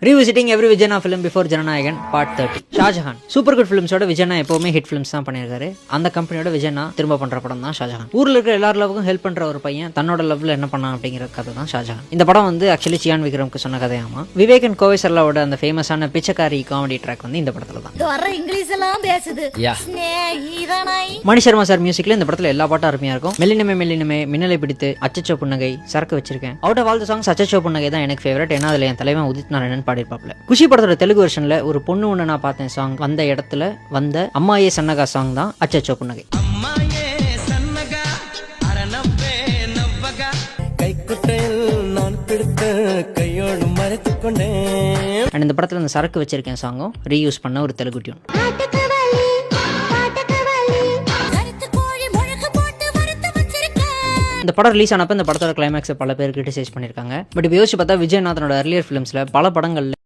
Revisiting every விஜயனா film before Jananayagan part 30. Shahjahan super good ஃபிலிம்ஸோட விஜயனா எப்பவுமே ஹிட் ஃபிலிம்ஸ் தான் பண்ணியிருக்காரு. அந்த கம்பெனியோட விஜயனா திரும்ப பண்ற படம் தான் ஷாஜஹான். ஊர்ல இருக்கிற எல்லார் லவ்வுக்கும் ஹெல்ப் பண்ற ஒரு பையன் தன்னோட லவ்ல என்ன பண்ணான் அப்படிங்கிற கதை தான் ஷாஜஹான். இந்த படம் வந்து ஆக்சுவலி சியான் விக்ரம்க்கு சொன்ன கதையாமா. விவேக் அண்ட் கோவை சர்லாவோட அந்த ஃபேமஸான பிச்சைக்காரி காமெடி ட்ராக் வந்து இந்த படத்துல தான். இங்கிலீஷ் எல்லாம் பேசுது. மணி சர்மா சார் மியூசிக்ல இந்த படத்துல எல்லா பாட்டும் அருமையா இருக்கும். மெல்லினமே மெல்லினமே, மின்னலை பிடித்து, அச்சச்சோ புன்னகை, சரக்கு வச்சிருக்கேன். Out of all the songs அச்சச்சோ புன்னகை தான் எனக்கு ஃபேவரட். ஏன்னா அதுல என் தலைவன் உதித் நாராயணன் பாடியிருப்பாப்ல. குஷி படத்தோட தெலுங்கு வெர்ஷன்ல ஒரு பொண்ணு ஒண்ணு நான் பார்த்தேன் சாங் வந்த இடத்துல வந்த அம்மாயே சன்னகா சாங் தான் அச்சச்சோ புன்னகை. அண்ட் இந்த படத்துல இந்த சரக்கு வச்சிருக்கேன் சாங்கும் ரீயூஸ் பண்ண ஒரு தெலுங்கு டியூன். இந்த படம் ரிலீஸ் ஆனப்ப இந்த படத்தோட கிளைமேக்ஸ் பல பேர் கிரிட்டிசைஸ் பண்ணியிருக்காங்க. பட் இப்போ யோசிச்சு பார்த்தா விஜயநாதனோட அர்லியர் ஃபிலிம்ஸ்ல பல படங்கள்ல